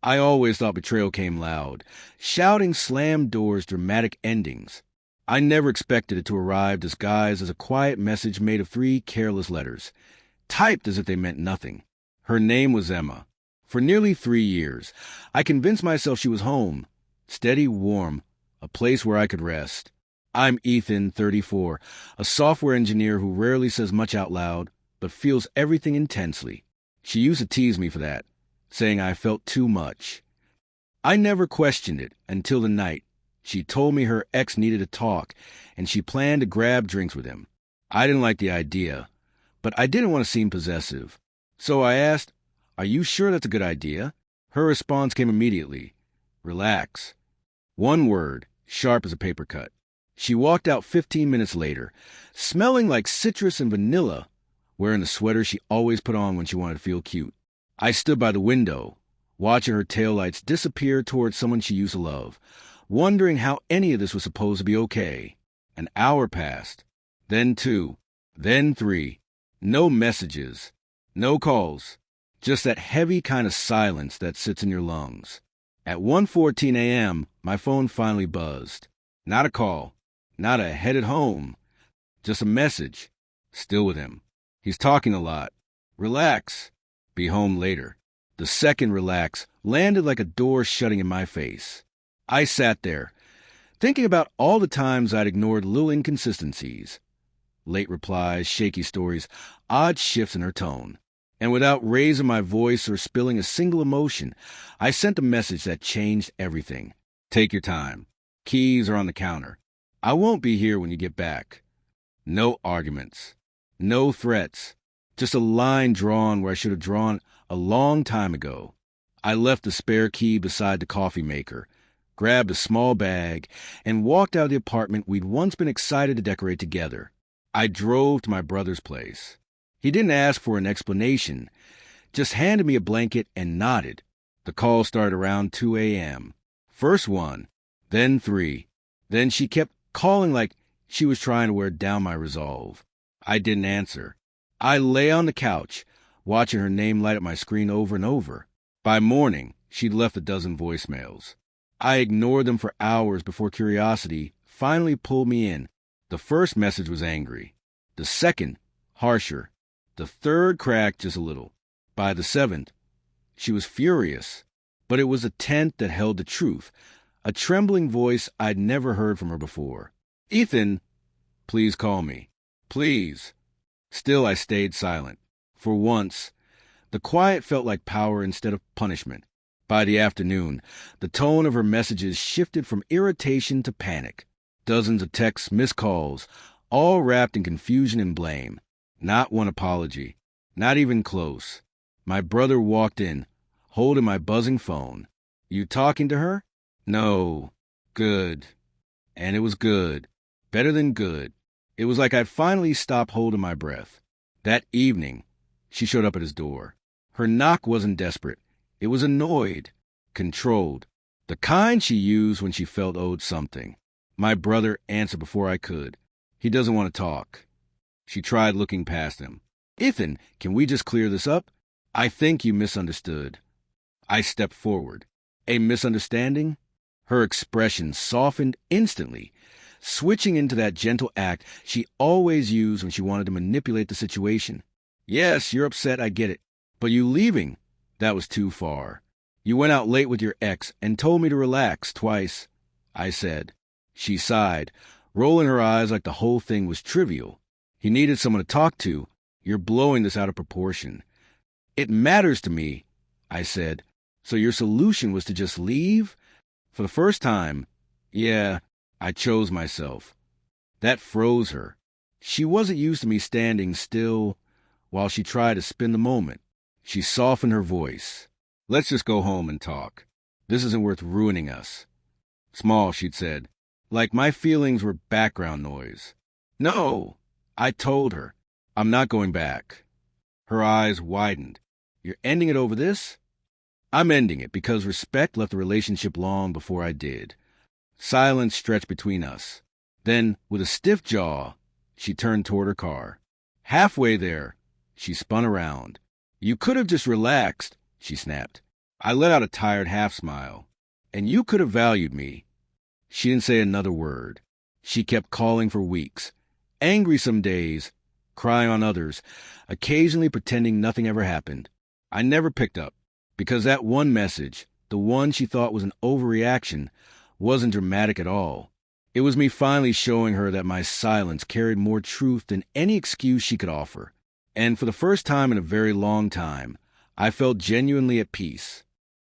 I always thought betrayal came loud. Shouting slammed doors, dramatic endings. I never expected it to arrive disguised as a quiet message made of 3 careless letters, typed as if they meant nothing. Her name was Emma. For nearly 3 years, I convinced myself she was home, steady, warm, a place where I could rest. I'm Ethan, 34, a software engineer who rarely says much out loud, but feels everything intensely. She used to tease me for that, saying I felt too much. I never questioned it until the night she told me her ex needed to talk, and she planned to grab drinks with him. I didn't like the idea, but I didn't want to seem possessive. So I asked, "Are you sure that's a good idea?" Her response came immediately. "Relax." One word, sharp as a paper cut. She walked out 15 minutes later, smelling like citrus and vanilla, wearing the sweater she always put on when she wanted to feel cute. I stood by the window, watching her taillights disappear towards someone she used to love, wondering how any of this was supposed to be okay. An hour passed, then 2, then 3. No messages, no calls, just that heavy kind of silence that sits in your lungs. At 1:14 a.m., my phone finally buzzed. Not a call, not a headed home, just a message. Still with him. He's talking a lot. Relax. Be home later. The second relax landed like a door shutting in my face. I sat there, thinking about all the times I'd ignored little inconsistencies. Late replies, shaky stories, odd shifts in her tone. And without raising my voice or spilling a single emotion, I sent a message that changed everything. Take your time. Keys are on the counter. I won't be here when you get back. No arguments. No threats. Just a line drawn where I should have drawn a long time ago. I left the spare key beside the coffee maker, grabbed a small bag, and walked out of the apartment we'd once been excited to decorate together. I drove to my brother's place. He didn't ask for an explanation, just handed me a blanket and nodded. The call started around 2 a.m. First 1, then 3. Then she kept calling like she was trying to wear down my resolve. I didn't answer. I lay on the couch, watching her name light up my screen over and over. By morning, she'd left a dozen voicemails. I ignored them for hours before curiosity finally pulled me in. The first message was angry. The second, harsher. The third cracked just a little. By the 7th, she was furious. But it was the 10th that held the truth, a trembling voice I'd never heard from her before. "Ethan, please call me. Please." Still, I stayed silent. For once, the quiet felt like power instead of punishment. By the afternoon, the tone of her messages shifted from irritation to panic. Dozens of texts, missed calls, all wrapped in confusion and blame. Not one apology. Not even close. My brother walked in, holding my buzzing phone. "You talking to her?" "No." "Good." And it was good. Better than good. It was like I'd finally stopped holding my breath. That evening, she showed up at his door. Her knock wasn't desperate. It was annoyed, controlled, the kind she used when she felt owed something. My brother answered before I could. "He doesn't want to talk." She tried looking past him. "Ethan, can we just clear this up? I think you misunderstood." I stepped forward. "A misunderstanding?" Her expression softened instantly, switching into that gentle act she always used when she wanted to manipulate the situation. "Yes, you're upset, I get it. But you leaving, that was too far. You went out late with your ex and told me to relax twice," I said. She sighed, rolling her eyes like the whole thing was trivial. "He needed someone to talk to. You're blowing this out of proportion." "It matters to me," I said. "So your solution was to just leave?" For the first time, yeah, I chose myself. That froze her. She wasn't used to me standing still while she tried to spin the moment. She softened her voice. "Let's just go home and talk. This isn't worth ruining us." Small, she'd said, like my feelings were background noise. "No," I told her. "I'm not going back." Her eyes widened. "You're ending it over this?" "I'm ending it because respect left the relationship long before I did." Silence stretched between us. Then, with a stiff jaw, she turned toward her car. Halfway there, she spun around. "You could have just relaxed," she snapped. I let out a tired half-smile. And you could have valued me. She didn't say another word. She kept calling for weeks, angry some days, crying on others, occasionally pretending nothing ever happened. I never picked up, because that one message, the one she thought was an overreaction, wasn't dramatic at all. It was me finally showing her that my silence carried more truth than any excuse she could offer. And for the first time in a very long time, I felt genuinely at peace.